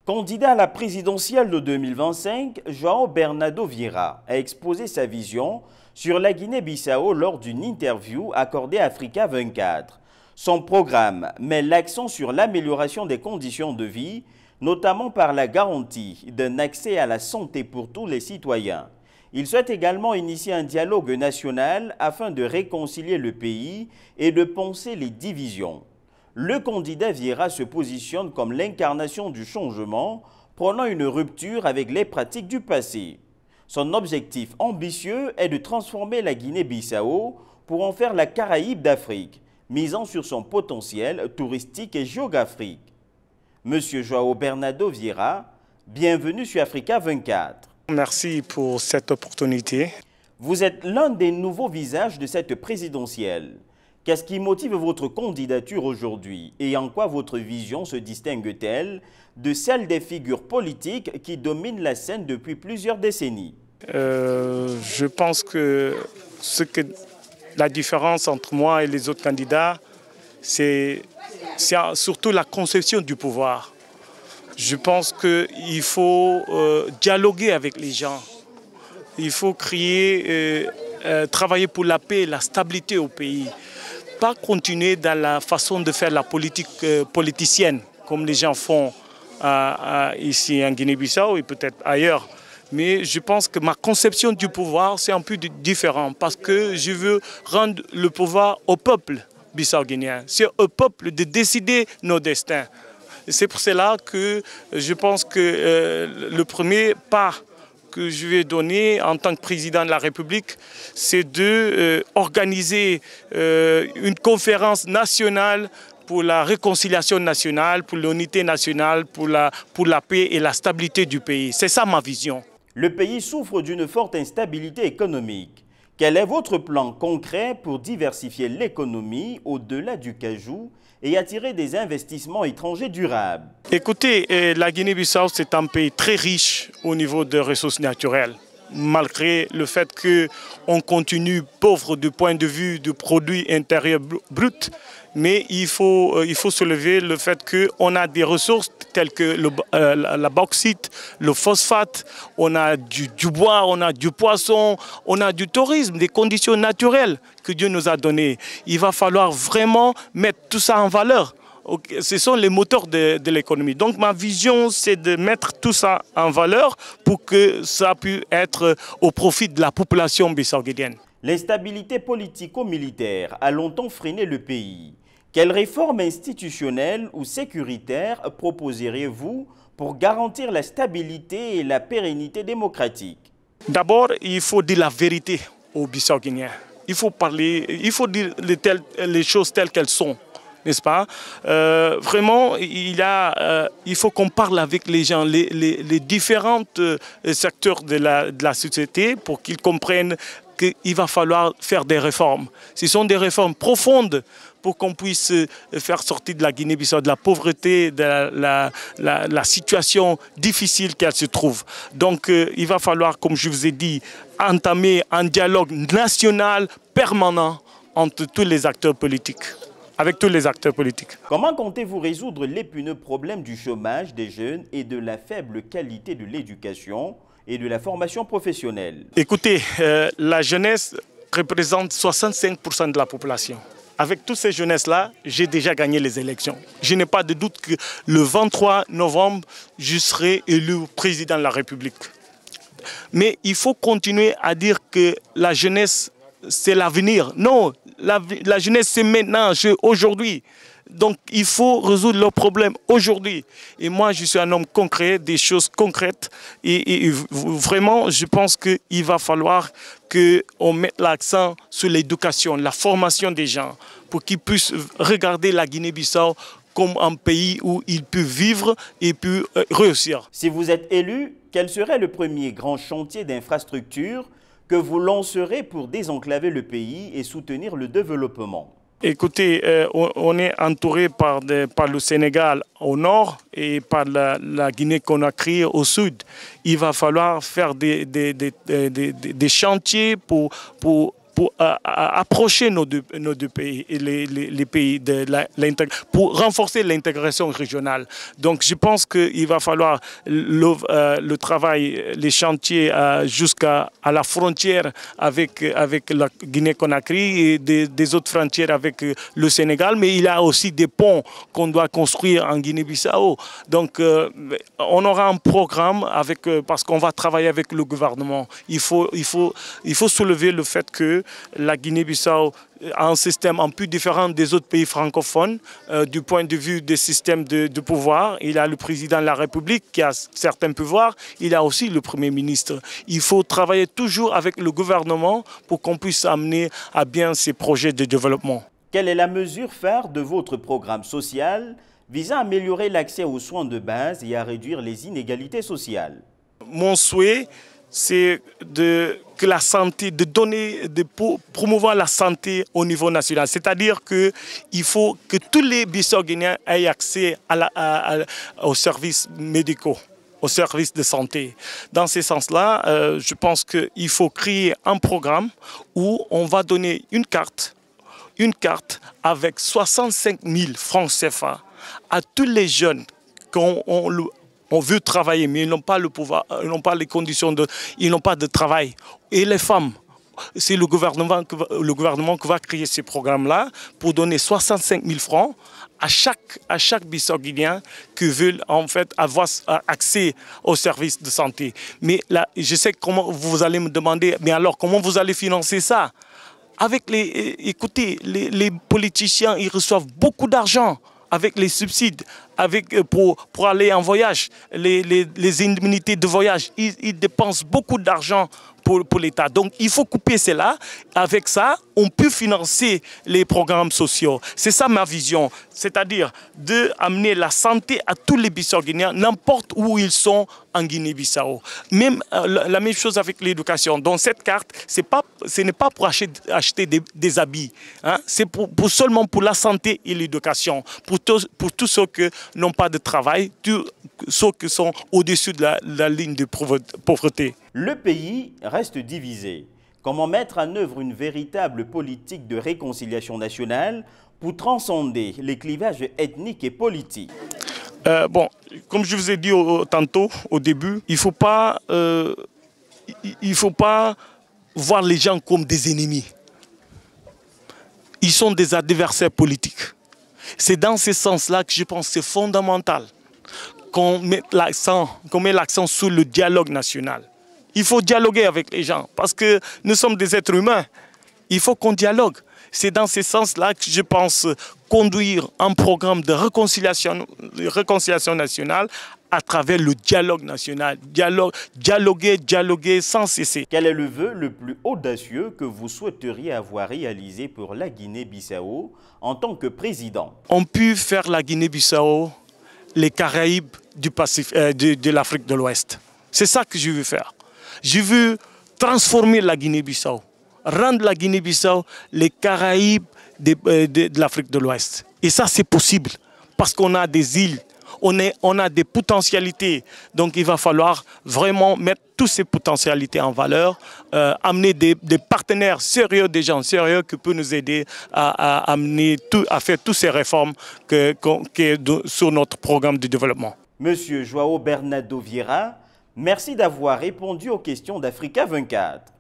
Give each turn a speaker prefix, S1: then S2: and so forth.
S1: Candidat à la présidentielle de 2025, João Bernardo Vieira a exposé sa vision sur la Guinée-Bissau lors d'une interview accordée à Africa 24. Son programme met l'accent sur l'amélioration des conditions de vie, notamment par la garantie d'un accès à la santé pour tous les citoyens. Il souhaite également initier un dialogue national afin de réconcilier le pays et de penser les divisions. Le candidat Vieira se positionne comme l'incarnation du changement, prônant une rupture avec les pratiques du passé. Son objectif ambitieux est de transformer la Guinée-Bissau pour en faire la Caraïbe d'Afrique, misant sur son potentiel touristique et géographique. Monsieur João Bernardo Vieira, bienvenue sur Africa 24.
S2: Merci pour cette opportunité.
S1: Vous êtes l'un des nouveaux visages de cette présidentielle. Qu'est-ce qui motive votre candidature aujourd'hui et en quoi votre vision se distingue-t-elle de celle des figures politiques qui dominent la scène depuis plusieurs décennies?
S2: Je pense que la différence entre moi et les autres candidats, c'est surtout la conception du pouvoir. Je pense qu'il faut dialoguer avec les gens. Il faut travailler pour la paix et la stabilité au pays. Pas continuer dans la façon de faire la politique politicienne, comme les gens font ici en Guinée-Bissau et peut-être ailleurs. Mais je pense que ma conception du pouvoir, c'est un peu différent parce que je veux rendre le pouvoir au peuple bissau-guinéen. C'est au peuple de décider nos destins. C'est pour cela que je pense que le premier pas que je vais donner en tant que président de la République, c'est d'organiser une conférence nationale pour la réconciliation nationale, pour l'unité nationale, pour la paix et la stabilité du pays. C'est ça ma vision.
S1: Le pays souffre d'une forte instabilité économique. Quel est votre plan concret pour diversifier l'économie au-delà du cajou et attirer des investissements étrangers durables?
S2: Écoutez, la Guinée-Bissau, c'est un pays très riche au niveau des ressources naturelles. Malgré le fait qu'on continue pauvre du point de vue du produit intérieur brut, mais il faut soulever le fait qu'on a des ressources telles que la bauxite, le phosphate, on a du bois, on a du poisson, on a du tourisme, des conditions naturelles que Dieu nous a données. Il va falloir vraiment mettre tout ça en valeur. Ce sont les moteurs de l'économie. Donc ma vision, c'est de mettre tout ça en valeur pour que ça puisse être au profit de la population bissau-guinéenne.
S1: L'instabilité politico-militaire a longtemps freiné le pays. Quelles réformes institutionnelles ou sécuritaires proposeriez-vous pour garantir la stabilité et la pérennité démocratique?
S2: D'abord, il faut dire la vérité aux Bissau-Guinéens. Il faut dire les choses telles qu'elles sont. N'est-ce pas? Vraiment, il faut qu'on parle avec les gens, les différents secteurs de la société pour qu'ils comprennent qu'il va falloir faire des réformes. Ce sont des réformes profondes pour qu'on puisse faire sortir de la Guinée-Bissau, de la pauvreté, de la situation difficile qu'elle se trouve. Donc il va falloir, comme je vous ai dit, entamer un dialogue national permanent entre tous les acteurs politiques. Avec tous les acteurs politiques.
S1: Comment comptez-vous résoudre l'épineux problème du chômage des jeunes et de la faible qualité de l'éducation et de la formation professionnelle?
S2: Écoutez, la jeunesse représente 65% de la population. Avec toutes ces jeunesses-là, j'ai déjà gagné les élections. Je n'ai pas de doute que le 23 novembre, je serai élu président de la République. Mais il faut continuer à dire que la jeunesse, c'est l'avenir. Non, la jeunesse, c'est maintenant, aujourd'hui. Donc, il faut résoudre leurs problèmes aujourd'hui. Et moi, je suis un homme concret, des choses concrètes. Et vraiment, je pense qu'il va falloir qu'on mette l'accent sur l'éducation, la formation des gens, pour qu'ils puissent regarder la Guinée-Bissau comme un pays où ils peuvent vivre et peuvent réussir.
S1: Si vous êtes élu, quel serait le premier grand chantier d'infrastructure que vous lancerez pour désenclaver le pays et soutenir le développement?
S2: Écoutez, on est entouré par le Sénégal au nord et par la Guinée-Conakry au sud. Il va falloir faire des chantiers pour pour approcher nos deux pays, les pays pour renforcer l'intégration régionale. Donc je pense qu'il va falloir le travail, les chantiers jusqu'à la frontière avec la Guinée-Conakry et des autres frontières avec le Sénégal, mais il y a aussi des ponts qu'on doit construire en Guinée-Bissau. Donc on aura un programme parce qu'on va travailler avec le gouvernement. Il faut soulever le fait que la Guinée-Bissau a un système un peu différent des autres pays francophones du point de vue des systèmes de pouvoir. Il y a le président de la République qui a certains pouvoirs, il y a aussi le Premier ministre. Il faut travailler toujours avec le gouvernement pour qu'on puisse amener à bien ces projets de développement.
S1: Quelle est la mesure phare de votre programme social visant à améliorer l'accès aux soins de base et à réduire les inégalités sociales?
S2: Mon souhait, c'est que la santé, de promouvoir la santé au niveau national. C'est-à-dire qu'il faut que tous les Bissau-Guinéens aient accès aux services médicaux, aux services de santé. Dans ce sens-là, je pense qu'il faut créer un programme où on va donner une carte avec 65 000 francs CFA à tous les jeunes on veut travailler, mais ils n'ont pas le pouvoir, ils n'ont pas les conditions ils n'ont pas de travail. Et les femmes, c'est le gouvernement qui va créer ce programme-là pour donner 65 000 francs à chaque Bissau-Guinéen qui veut en fait avoir accès aux services de santé. Mais là, je sais comment vous allez me demander, mais alors comment vous allez financer ça? Écoutez, les politiciens, ils reçoivent beaucoup d'argent avec les subsides, pour aller en voyage, les indemnités de voyage. Ils dépensent beaucoup d'argent pour l'État. Donc il faut couper cela. Avec ça, on peut financer les programmes sociaux. C'est ça ma vision. C'est-à-dire d'amener la santé à tous les Bissau-Guinéens, n'importe où ils sont en Guinée-Bissau. Même la même chose avec l'éducation. Dans cette carte, ce n'est pas pour acheter des habits. Hein? C'est seulement pour la santé et l'éducation. Pour tous ceux qui n'ont pas de travail, tous ceux qui sont au-dessus de la ligne de pauvreté.
S1: Le pays reste divisé. Comment mettre en œuvre une véritable politique de réconciliation nationale pour transcender les clivages ethniques et politiques?
S2: Bon, comme je vous ai dit tantôt, au début, il ne faut pas voir les gens comme des ennemis. Ils sont des adversaires politiques. C'est dans ce sens-là que je pense que c'est fondamental qu'on mette l'accent sur le dialogue national. Il faut dialoguer avec les gens parce que nous sommes des êtres humains. Il faut qu'on dialogue. C'est dans ce sens-là que je pense conduire un programme de réconciliation nationale à travers le dialogue national. Dialoguer sans cesser.
S1: Quel est le vœu le plus audacieux que vous souhaiteriez avoir réalisé pour la Guinée-Bissau en tant que président?
S2: On peut faire la Guinée-Bissau les Caraïbes de l'Afrique de l'Ouest. C'est ça que je veux faire. Je veux transformer la Guinée-Bissau, rendre la Guinée-Bissau les Caraïbes de l'Afrique de l'Ouest. Et ça, c'est possible parce qu'on a des îles, on a des potentialités. Donc, il va falloir vraiment mettre toutes ces potentialités en valeur, amener des partenaires sérieux, des gens sérieux qui peuvent nous aider à faire toutes ces réformes sur notre programme de développement.
S1: Monsieur João Bernardo Vieira, merci d'avoir répondu aux questions d'Africa 24.